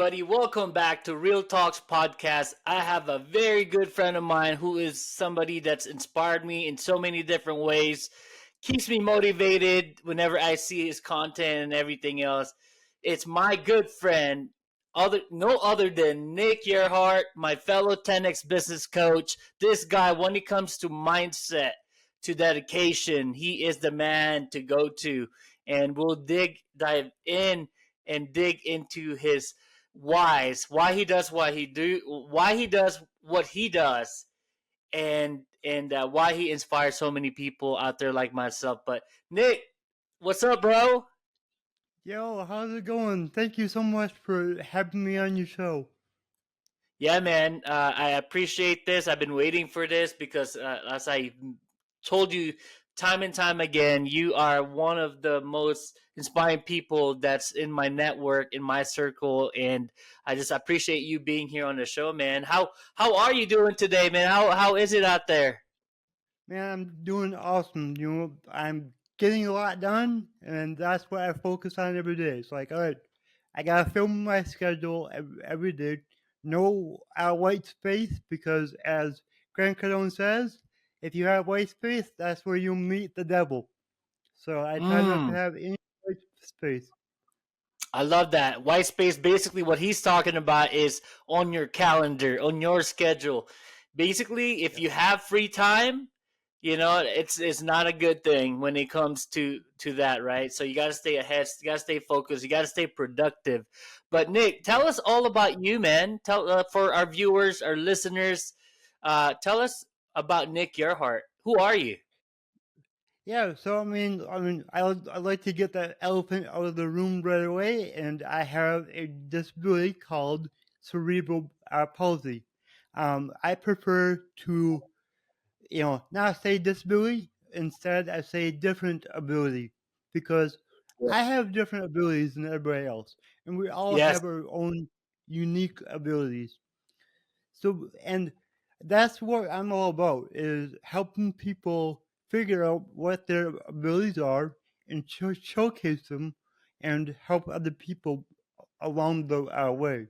everybody. Welcome back to Real Talks Podcast. I have a very good friend of mine who is somebody that's inspired me in so many different ways, keeps me motivated whenever I see his content and everything else. It's my good friend, no other than Nick Yerhart, my fellow 10X business coach. This guy, when it comes to mindset, to dedication, he is the man to go to. And we'll dive in and dig into his why he does why he does what he does, and why he inspires so many people out there like myself. But Nick, what's up, bro? Yo, how's it going? Thank you so much for having me on your show. Yeah, man, I appreciate this. I've been waiting for this because, as I told you time and time again, you are one of the most inspiring people that's in my network, in my circle, and I just appreciate you being here on the show, man. How are you doing today, man? How is it out there? Man, I'm doing awesome. I'm getting a lot done, and that's what I focus on every day. It's like, all right, I gotta film my schedule every day. No white space because, as Grant Cardone says, if you have white space, that's where you meet the devil. So I try not to Mm. have any white space. I love that. White space, basically, what he's talking about is on your calendar, on your schedule. Basically, if Yeah. you have free time, it's not a good thing when it comes to that, right? So you got to stay ahead, you got to stay focused, you got to stay productive. But Nick, tell Yeah. us all about you, man. Tell for our viewers, our listeners, tell us about Nick Yerhart. Who are you? Yeah, so I'd like to get that elephant out of the room right away, and I have a disability called cerebral palsy. I prefer to, not say disability. Instead, I say different ability because I have different abilities than everybody else, and we all Yes. have our own unique abilities. So, and that's what I'm all about is helping people figure out what their abilities are and showcase them and help other people along the way.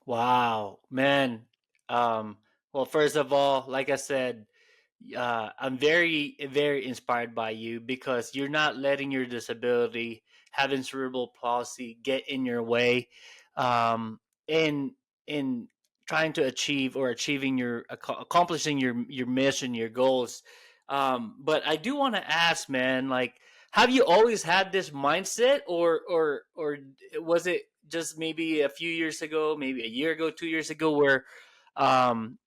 Wow, man. Um, well, first of all, like I said, I'm very, very inspired by you because you're not letting your disability, having cerebral palsy, get in your way, um, in in trying to achieving accomplishing your mission, your goals. But I do want to ask, man, like, have you always had this mindset, or was it just maybe a few years ago, maybe a year ago, 2 years ago, where um,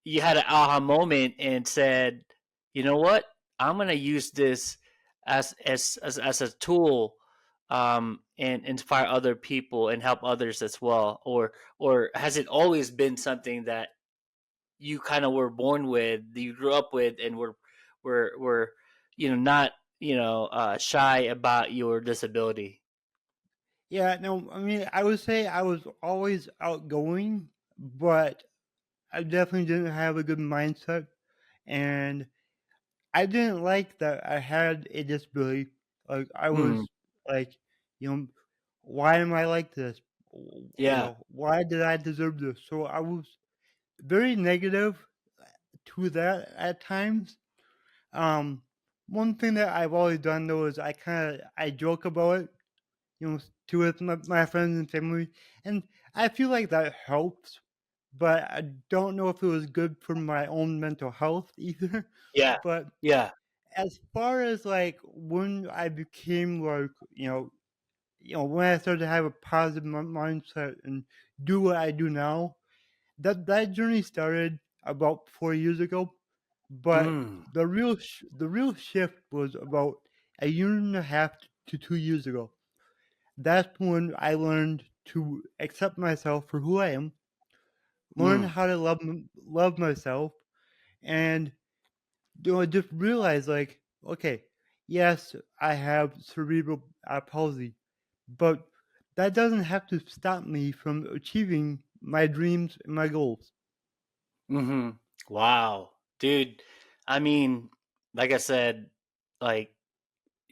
you had an aha moment and said, you know what, I'm gonna use this as a tool, and inspire other people and help others as well, or has it always been something that you kind of were born with, you grew up with, and were not shy about your disability? Yeah, no, I would say I was always outgoing, but I definitely didn't have a good mindset. And I didn't like that I had a disability. Like I Mm, was like, you know, why am I like this? yeah. Why did I deserve this? So I was very negative to that at times. Um, One thing that I've always done though is I joke about it, to with my friends and family, and I feel like that helps. But I don't know if it was good for my own mental health either. Yeah. But Yeah. as far as like when I became like when I started to have a positive mindset and do what I do now, that journey started about 4 years ago. But Mm, the real shift was about a year and a half to 2 years ago. That's when I learned to accept myself for who I am, learn mm, how to love myself, and just realize like, okay, yes, I have cerebral palsy, but that doesn't have to stop me from achieving my dreams and my goals. mm-hmm. Wow, dude. I mean, like I said, like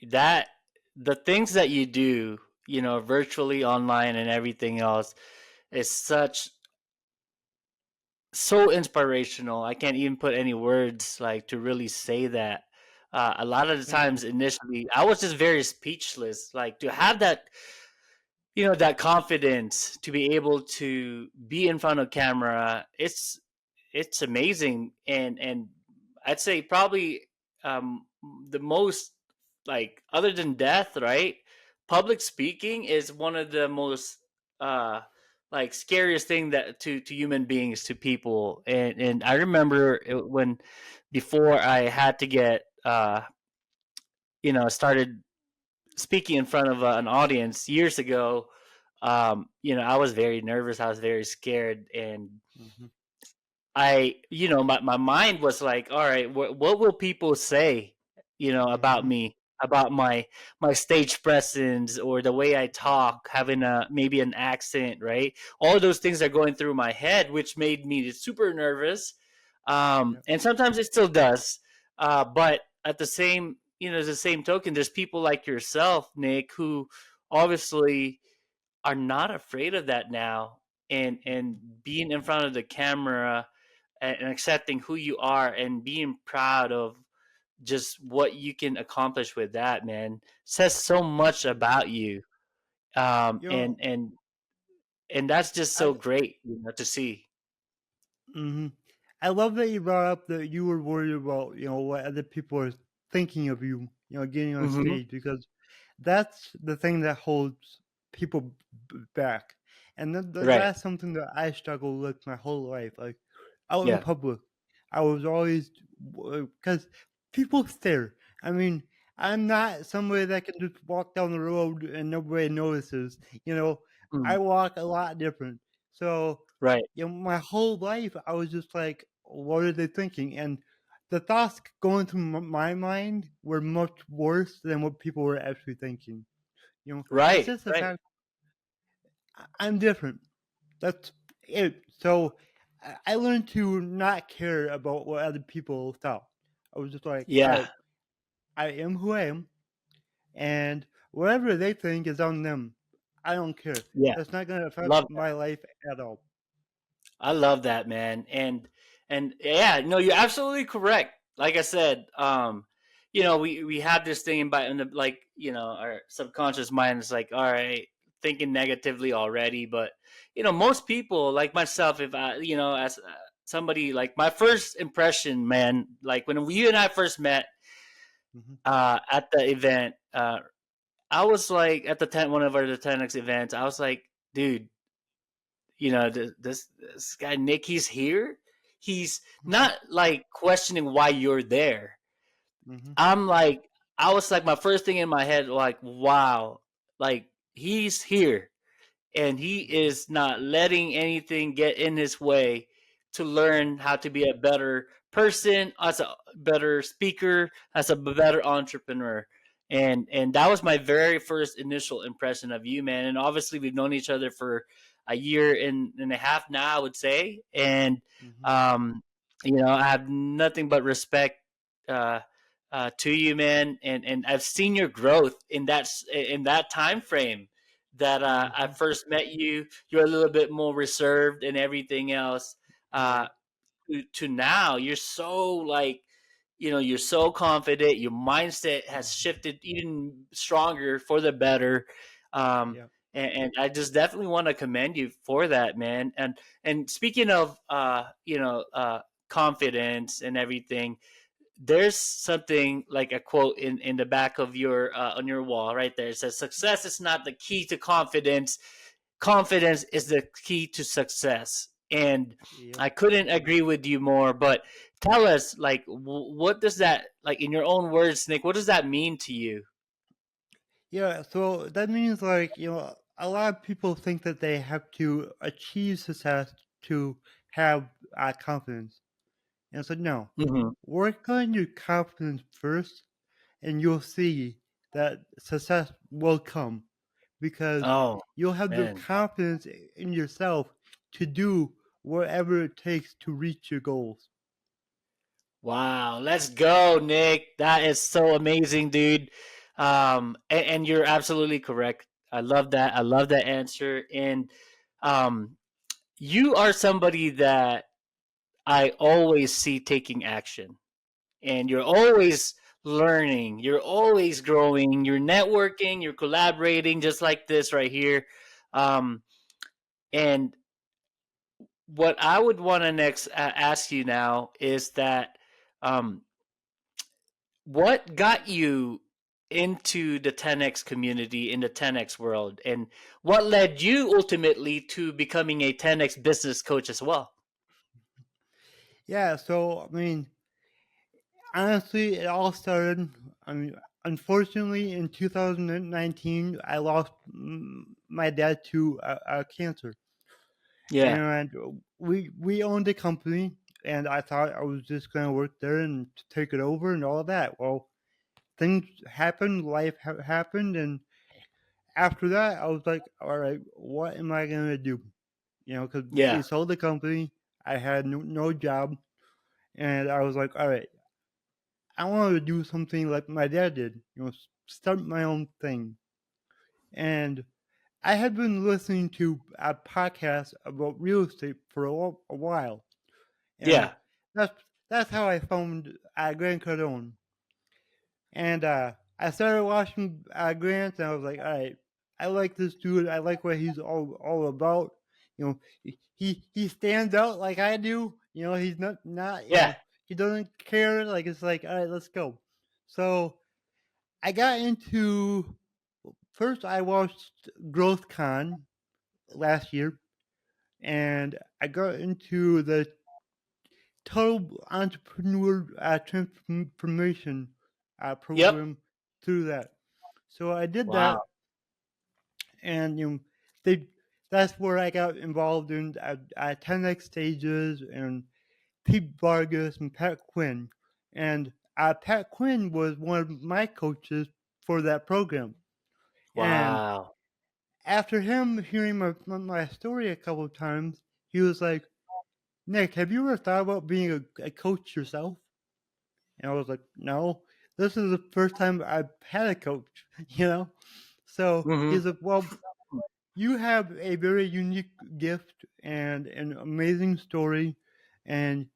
that, the things that you do. virtually online and everything else is so inspirational. I can't even put any words like to really say that. A lot of the Thank you. times initially, I was just very speechless. Like to have that confidence to be able to be in front of camera. It's amazing, and I'd say probably um, the most, like, other than death, right? Public speaking is one of the most uh, like scariest thing that to human beings, to people. And I remember when before I had to get started speaking in front of an audience years ago. I was very nervous. I was very scared, and Hmm. my mind was like, all right, what will people say, about Hmm. me, about my stage presence, or the way I talk, having maybe an accent, right? All those things are going through my head, which made me super nervous. Yep. And sometimes it still does. But at the same token, there's people like yourself, Nick, who obviously are not afraid of that now, and being in front of the camera, and accepting who you are and being proud of just what you can accomplish with that, man, says so much Hmm. about you. um You know, and and and that's just so I great, to see. hmm I love that you brought up that you were worried about, what other people are thinking of you, getting on Hmm. stage, because that's the thing that holds people back. And Right. that's something that I struggle with my whole life. Like out in Yeah. public, I was always, because people stare. I mean, I'm not somebody that can just walk down the road and nobody notices. I Mm. walk a lot different. So, Right. my whole life, I was just like, what are they thinking? And the thoughts going through my mind were much worse than what people were actually thinking. It's Right. just the Right. fact I'm different. That's it. So I learned to not care about what other people thought. I was just like, all Yeah. right, I am who I am, and whatever they think is on them. I don't care. Yeah. That's not going to affect Love my life at all. I love that, man. And yeah, no, you're absolutely correct. Like I said, we have this thing about, in the, like, our subconscious mind is like, all right, thinking negatively already. But most people, like myself, if I, as somebody, like, my first impression, man, like when you and I first met Hmm. at the event, I was like, at one of the 10X events, I was like, dude, this guy Nick, he's here. He's Hmm. not like questioning why you're there. Hmm. I'm like, I was like, my first thing in my head, like, wow, like, he's here, and he Hmm. is not letting anything get in his way to learn how to be a better person, as a better speaker, as a better entrepreneur. And that was my very first initial impression of you, man. And obviously we've known each other for a year and a half now, I would say. And Hmm. um I have nothing but respect uh to you, man. And I've seen your growth in that time frame that I Hmm. first met you. You're a little bit more reserved and everything else. Uh, Right. to now, you're so, like, you're so confident. Your mindset has Hmm. shifted even stronger for the better. Um, Yeah. and I just definitely want to commend you for that, man. And speaking of confidence and everything, there's something like a quote in the back of your on your wall right there. It says, success is not the key to confidence. Confidence is the key to success. And Yep. I couldn't agree with you more. But tell us, like, what does that, like, in your own words, Nick, what does that mean to you? Yeah. So that means, like, a lot of people think that they have to achieve success to have confidence. And so, no, Hmm. work on your confidence first, and you'll see that success will come because Oh, you'll have the man. confidence in yourself to do whatever it takes to reach your goals. Wow, let's go, Nick. That is so amazing, dude. And you're absolutely correct. I love that. I love that answer. And um, you are somebody that I always see taking action, and you're always learning, you're always growing, you're networking, you're collaborating, just like this right here. Um, and what I would want to next ask you now is that um, what got you into the 10x community in the 10x world, and what led you ultimately to becoming a 10x business coach as well? Yeah, so I mean, honestly, it all started. I mean, unfortunately, in 2019, I lost my dad to cancer, Yeah, and we owned a company, and I thought I was just going to work there and take it over and all of that. Well, things happened, life happened, and after that, I was like, all right, what am I going to do? You know, because we yeah, sold the company, I had no job, and I was like, all right, I wanted to do something like my dad did, you know, start my own thing. And I had been listening to a podcast about real estate for a while, and yeah, that's how I found Grant Cardone. And I started watching Grant, and I was like, all right, I like this dude. I like what he's all about. You know, he stands out like I do. You know, he's not you yeah. know he doesn't care. Like it's like all right, let's go. So I got into first. I watched GrowthCon last year, and I got into the Total Entrepreneur Transformation Yep. program through that. So I did Wow. that, and they that's where I got involved in 10x stages and Pete Vargas and Pat Quinn, and Pat Quinn was one of my coaches for that program. And Wow. after him hearing my story a couple of times, he was like, "Nick, have you ever thought about being a coach yourself?" And I was like, "No, this is the first time I've had a coach." You know, so Hmm. he's like, "Well, you have a very unique gift and an amazing story, and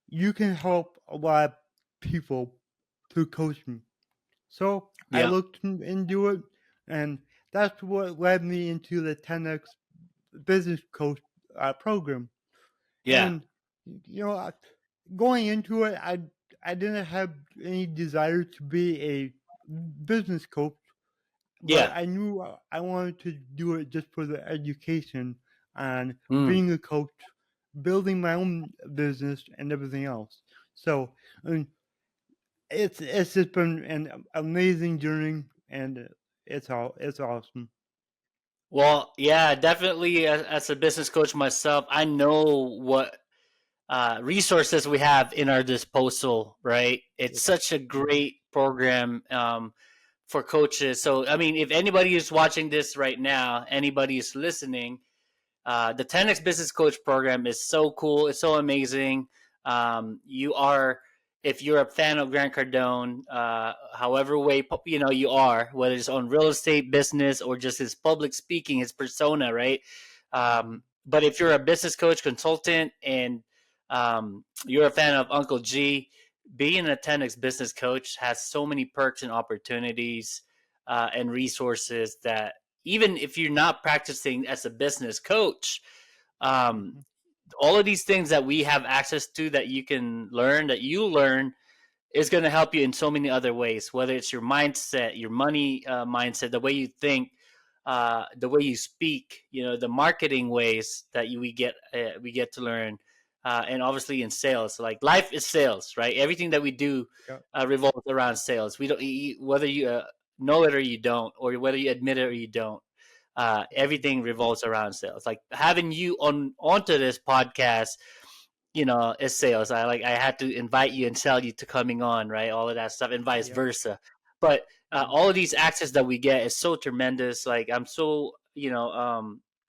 you can help a lot of people through coaching." So I Yep. looked into it, and that's what led me into the 10x business coach program. Yeah. And you know, going into it, I didn't have any desire to be a business coach, but Yeah. I knew I wanted to do it just for the education on Mm. being a coach, building my own business, and everything else. So, I mean, it's just been an amazing journey, and it's awesome. Well, yeah, definitely. As a business coach myself, I know what resources we have in our disposal. Right, it's Yep. such a Mhm. great program for coaches. So, I mean, if anybody is watching this right now, anybody is listening, the 10x Business Coach program is so cool. It's so amazing. You are, if you're a fan of Grant Cardone, however way you are, whether it's on real estate, business, or just his public speaking, his persona, right? Mhm. But if you're a business coach, consultant, and you're a fan of Uncle G, being a 10x business coach has so many perks and opportunities and resources that even if you're not practicing as a business coach, um, Mhm. all of these things that we have access to that you can learn, that you learn, is going to help you in so many other ways, whether it's your mindset, your money mindset, the way you think, the way you speak, the marketing ways that we get to learn, and obviously in sales. Like life is sales, right? Everything that we do Yep. revolves around sales. We don't, whether you know it or you don't, or whether you admit it or you don't. Mhm. Everything revolves around sales. Like having you onto this podcast, is sales. I had to invite you and sell you to coming on, right? All of that stuff, and vice Yep. versa. But all Mhm. of these access that we get is so tremendous. Like I'm so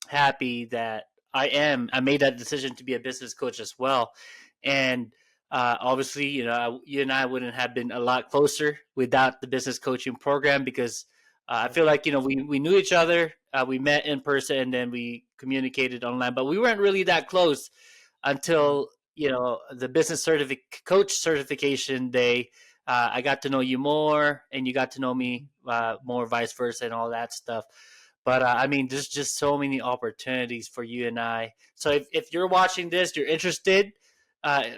happy that I made that decision to be a business coach as well, and obviously, you and I wouldn't have been a lot closer without the business coaching program because I Yep. feel like we knew each other. We met in person and then we communicated online, but we weren't really that close Mm-hmm. until the business coach certification day. I got to know you more, and you got to know me more, vice versa, and all that stuff. But I mean, there's just so many opportunities for you and I. So if you're watching this, you're interested,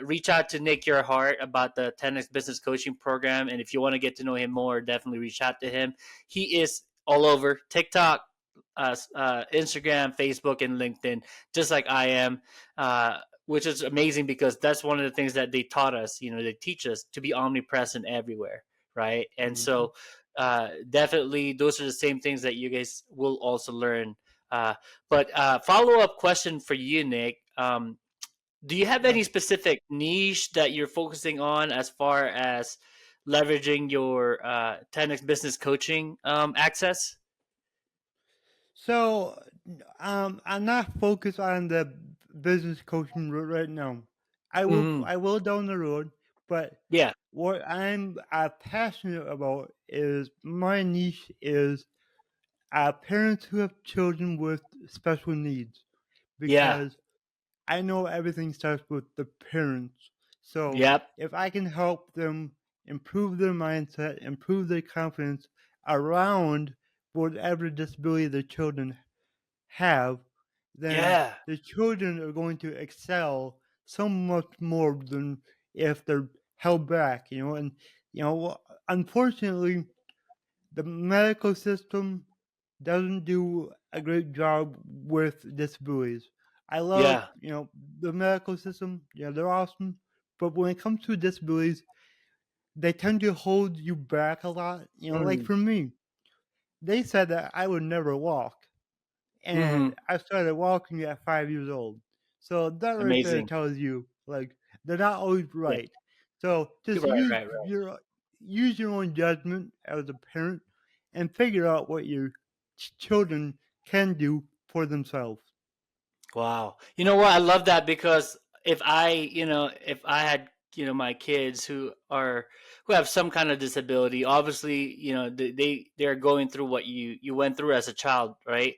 reach out to Nick Yerhart about the 10x Business Coaching Program. And if you want to get to know him more, definitely reach out to him. He is all over TikTok, Instagram, Facebook, and LinkedIn, just like I am, which is amazing because that's one of the things that they taught us. They teach us to be omnipresent everywhere, right? And Mm-hmm. so, definitely, those are the same things that you guys will also learn. But follow up question for you, Nick. Do you have Yeah. any specific niche that you're focusing on as far as leveraging your 10x business coaching access? So, I'm not focused on the business coaching right now. Hmm. I will down the road, but Yeah, what I'm passionate about is my niche is parents who have children with special needs yeah, because I know everything starts with the parents. So yep, if I can help them improve their mindset, improve their confidence around whatever disability the children have, then yeah, the children are going to excel so much more than if they're held back, and unfortunately the medical system doesn't do a great job with disabilities. I love, yeah. the medical system. Yeah, they're awesome. But when it comes to disabilities, they tend to hold you back a lot. Like Mm, for me, they said that I would never walk. hmm. And I started walking at 5 years old. So that right there Amazing. tells you, like, they're not always Yeah. right. So just Right, right, right. use your own judgment as a parent and figure out what your children can do for themselves. Wow. You know what? I love that because if I had, my kids who have some kind of disability, obviously, they're going through what you went through as a child, right?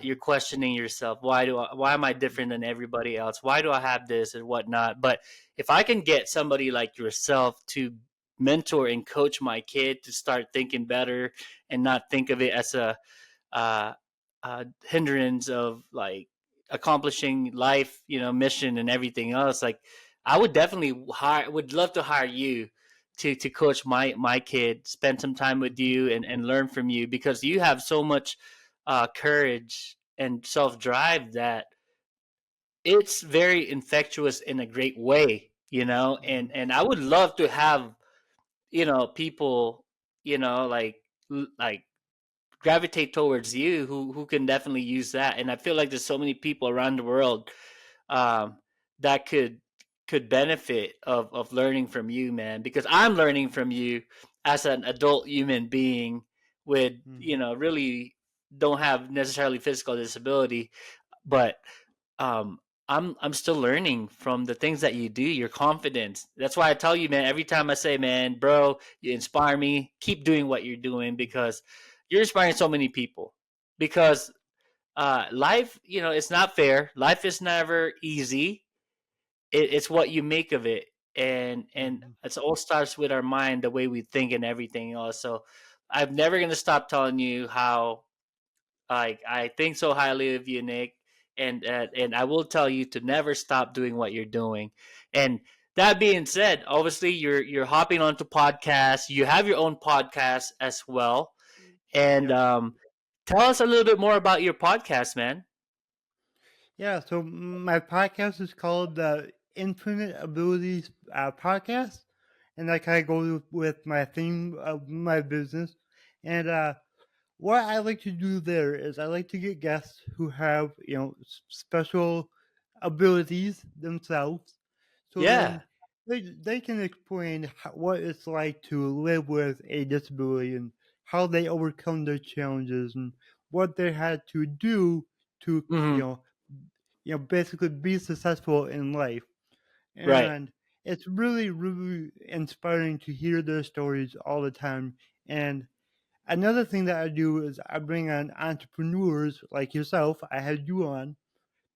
You're Mhm, questioning yourself. Why am I different than mhm, everybody else? Why do I have this and whatnot? But if I can get somebody like yourself to mentor and coach my kid to start thinking better and not think of it as a uh, hindrance of like accomplishing life, mission and everything else. Like, I would definitely would love to hire you to coach my kid, spend some time with mhm, you and learn from you because you have so much courage and self drive that it's very infectious in a great way, mhm, and I would love to have people like like gravitate towards you who can definitely use that. And I feel like there's so many people around the world um, that could benefit of learning from you, man. Because I'm learning from you as an adult human being with mhm, really don't have necessarily physical disability, but um, I'm still learning from the things that you do. Your confidence. That's why I tell you, man. Every time I say, man, bro, you inspire me. Keep doing what you're doing because you're inspiring so many people. Because life, it's not fair. Life is never easy. It's what you make of it, and mhm, it all starts with our mind, the way we think, and everything else. So I'm never gonna stop telling you how like I think so highly of you, Nick, and I will tell you to never stop doing what you're doing. And that being said, obviously you're hopping onto podcasts. You have your own podcast as well, and yep. tell us a little bit more about your podcast, man. Yeah, so my podcast is called the Infinite Abilities Podcast, and that kind of goes with my theme of my business. And what I like to do there is I like to get guests who have special abilities themselves, so Yeah. then they can explain what it's like to live with a disability and how they overcome their challenges and what they had to do to Hmm. basically be successful in life. Right. And it's really, really inspiring to hear their stories all the time. And another thing that I do is I bring on entrepreneurs like yourself. I had you on Right.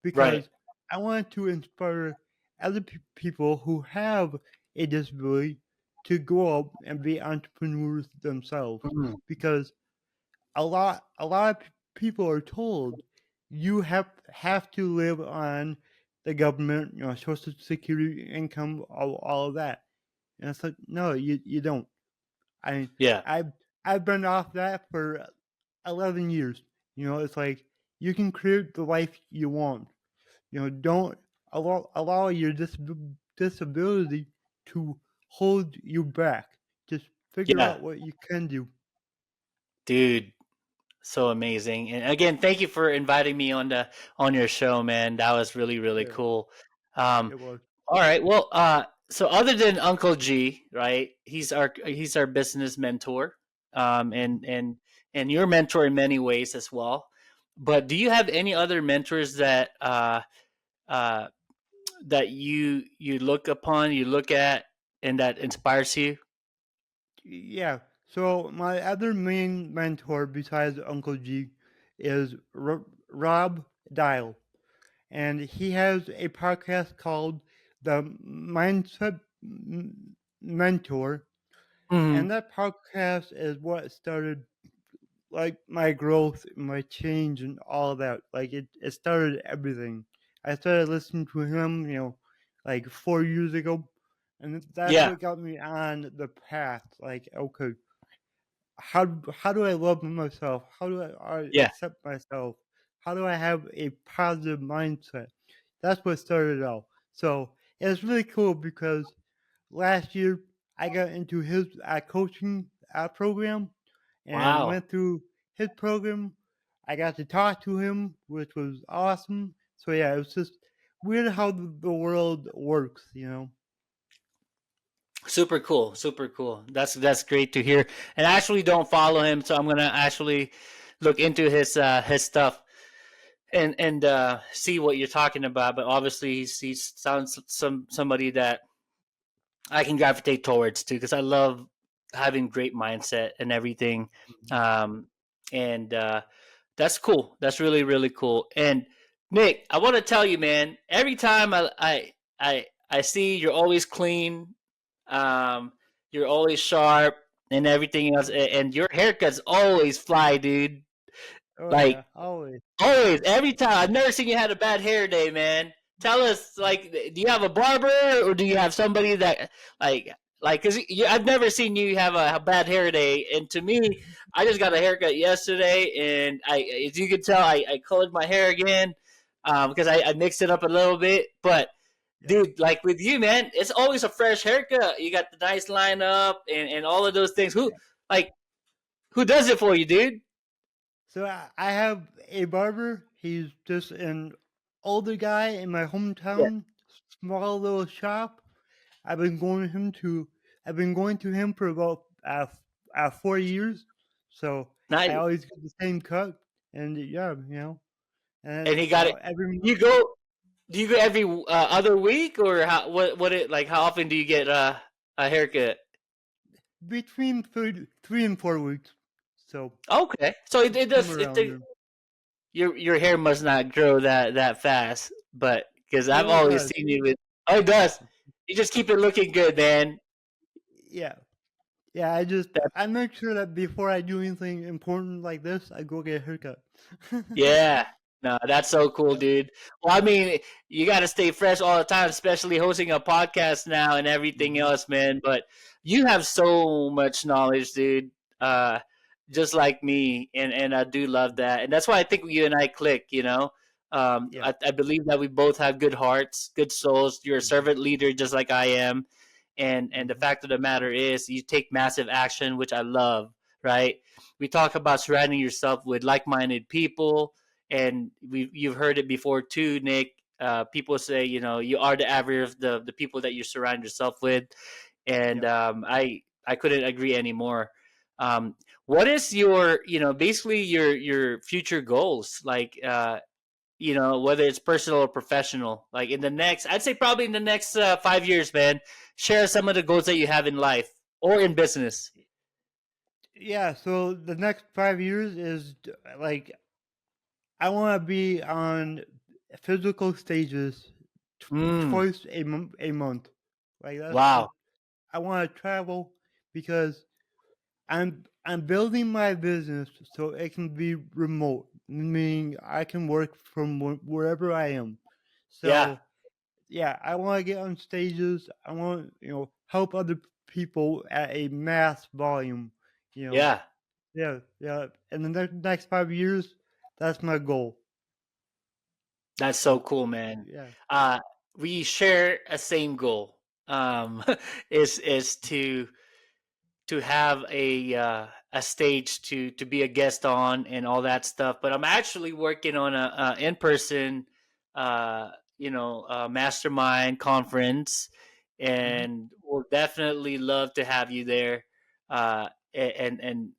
because I want to inspire other people who have a disability to go up and be entrepreneurs themselves. Mm. Because a lot of people are told you have to live on the government, Social Security income, all of that, and it's like no, you don't. I Yeah. I've I've been off that for 11 years. It's like you can create the life you want. Don't allow your disability to hold you back. Just figure Yeah. out what you can do. Dude, so amazing. And again, thank you for inviting me on your show, man. That was really, really Yeah, cool. Um, it was. all right. Well, so other than Uncle G, right? He's our business mentor. Um, Mhm. and and and your mentor in many ways as well. But do you have any other mentors uh that you look upon, you look at, and that inspires you? Yeah. So my other main mentor besides Uncle G is Rob Dial, and he has a podcast called the Mindset Mentor, Hmm. and that podcast is what started like my growth, my change, and all of that. Like it started everything. I started listening to him, like 4 years ago, and that's Yeah. what got me on the path. Like, okay, how do I love myself? How do I Yeah. accept myself? How do I have a positive mindset? That's what started out. So it's really cool because last year I got into his coaching program and Wow. went through his program. I got to talk to him, which was awesome. So yeah, it was just weird how the world works. Super cool. Super cool. That's great to hear. And I actually don't follow him, so I'm gonna actually look into his stuff and see what you're talking about. But obviously, he sounds somebody that I can gravitate towards too, because I love having great mindset and everything. Mhm. Um, and That's cool. That's really really cool. And Nick, I want to tell you, man. Every time I see you're always clean, um, you're always sharp and everything else, and your haircuts always fly, dude. Oh Like yeah, always. always, every time. I've never seen you had a bad hair day, man. Tell us, like, do you have a barber or do you have somebody that, like, because I've never seen you have a bad hair day. And to me, I just got a haircut yesterday, and as you can tell, I colored my hair again because I mixed it up a little bit. But Yeah, dude, like with you, man, it's always a fresh haircut. You got the nice lineup and all of those things. yeah. Like, who does it for you, dude? So I have a barber. He's just an older guy in my Yeah, hometown, small little shop. I've been going to him to. I've been going to him for about 4 years. So I nice. always get the same cut, and yeah, And and he got it. every You go Do you go every other week, or how? What it like? How often do you get a haircut? between 3 and 4 weeks. So Okay, so it does. somewhere around there. Your hair must not grow that fast, but because I've Well, it always does. seen you with. Oh, it does. You just keep it looking good, man. Yeah, yeah. I just That I make sure that before I do anything important like this, I go get a haircut. Yeah. No, that's so cool, Yeah. dude. Well, I mean, you got to stay fresh all the time, especially hosting a podcast now and everything Mhm. else, man. But you have so much knowledge, dude. Uh, just like me, and I do love that, and that's why I think you and I click. Yeah. I believe that we both have good hearts, good souls. You're a Mhm. servant leader, just like I am, and the Mhm. fact of the matter is, you take massive action, which I love. Right? We talk about surrounding yourself with like-minded people, and you've heard it before too, Nick. People say, you are the average of the people that you surround yourself with, and Yep. I couldn't agree anymore. What is your, basically your future goals, like, whether it's personal or professional, like in the next, I'd say probably in the next 5 years, man. Share some of the goals that you have in life or in business. Yeah, so the next 5 years is like I want to be on physical stages Mm, twice a month. Like wow. I want to travel because I'm building my business so it can be remote, meaning I can work from wherever I am. Yeah. So yeah, I want to get on stages. I want help other people at a mass volume. You know, Yeah. yeah, yeah. In the next 5 years, that's my goal. That's so So cool, man. yeah, Uh, we share a same goal. Is to have a stage to be a guest on and all that stuff. But I'm actually working on a in person, mastermind conference, hmm and we'll definitely love to have you there, and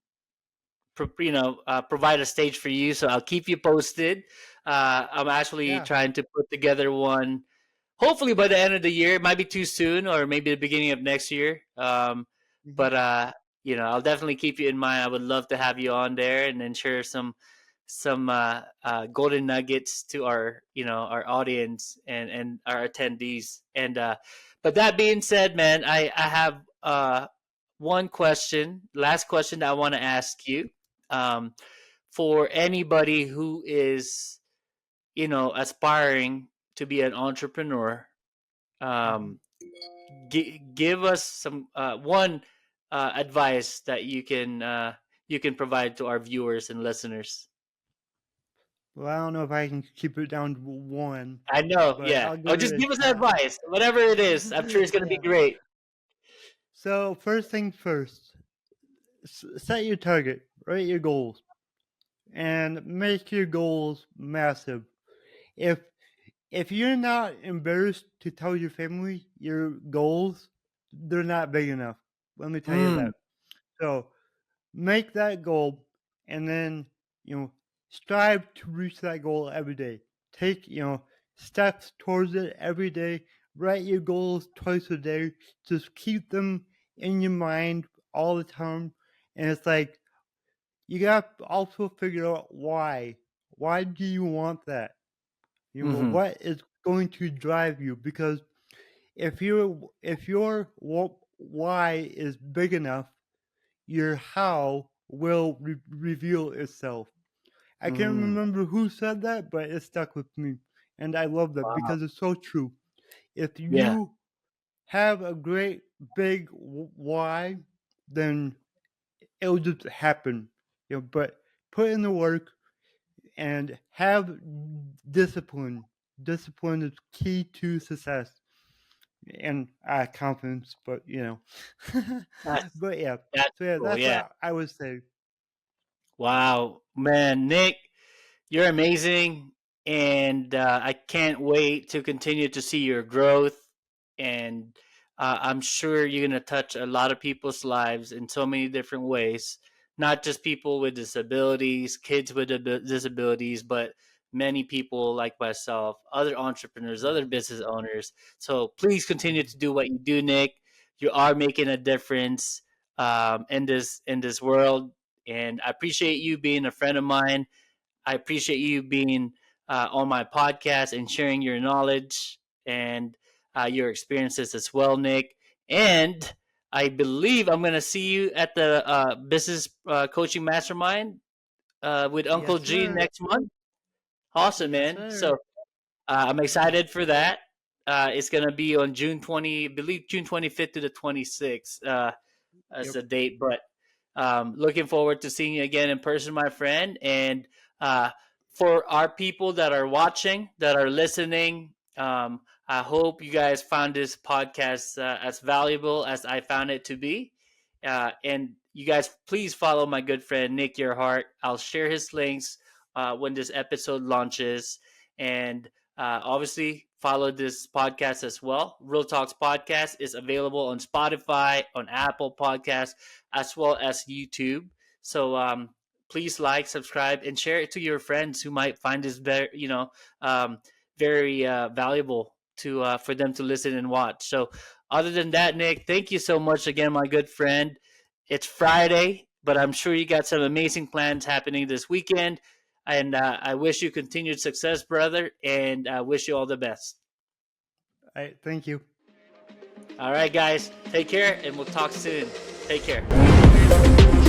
provide a stage for you. So I'll keep you posted. I'm actually yeah, trying to put together one. Hopefully by the end of the year. It might be too soon, or maybe the beginning of next year. hmm But I'll definitely keep you in mind. I would love to have you on there and then share some golden nuggets to our audience and our attendees. But that being said, man, I have one question, last question that I want to ask you. Um, for anybody who is aspiring to be an entrepreneur, hmm um, give us some one advice that you can provide to our viewers and listeners. Well, I don't know if I can keep it down to one, I know, but yeah. I'll Oh, give just it a give us shot. advice, whatever it is. I'm sure it's gonna be Yeah. great. So first things first, set your target, write your goals, and make your goals massive. If if you're not embarrassed to tell your family your goals, they're not big enough. Let me tell you Mm, that. So make that goal and then, you know, strive to reach that goal every day. Take, steps towards it every day. Write your goals twice a day. Just keep them in your mind all the time. And it's like you got to also figure out why. Why do you want that? mm-hmm, What is going to drive you? Because if your why is big enough, your how will reveal itself. I can't mm, remember who said that, but it stuck with me, and I love that wow. because it's so true. If Yeah. you have a great big why, then it'll just happen. But put in the work and have discipline. Discipline is key to success and confidence. But That's but yeah. that's So yeah, cool. that's Yeah. what I would say. Wow, man, Nick, you're amazing, and I can't wait to continue to see your growth. And I'm sure you're gonna touch a lot of people's lives in so many different ways. Not just people with disabilities, kids with disabilities, but many people like myself, other entrepreneurs, other Mhm. business owners. So please continue Mhm. to do what you do, Nick. You are making a difference in this world, and I appreciate you being a friend of mine. I appreciate you being on my podcast and sharing your knowledge and your experiences as well, Nick. And I believe I'm going to see you at the business coaching mastermind with Uncle Yes, G sir. next month. Awesome, Yes, man. So sir. I'm excited for that. It's going to be on June 20, I believe June 25th to the 26th. As Yep. a date. But looking forward to seeing you again in person, my friend. And uh, for our people that are watching, that are listening, I hope you guys found this podcast as valuable as I found it to be. And you guys, please follow my good friend Nick Yerhart. I'll share his links when this episode launches. And obviously, follow this podcast as well. Real Talks Podcast is available on Spotify, on Apple Podcasts, as well as YouTube. So please like, subscribe, and share it to your friends who might find this very valuable to for them to listen and watch. So other than that, Nick, thank you so much again, my good friend. It's Friday. but I'm sure you got some amazing plans happening this weekend. And I wish you continued success, brother, and I wish you all the best. All right, thank you. All right, guys, take care, and we'll talk soon. Take care.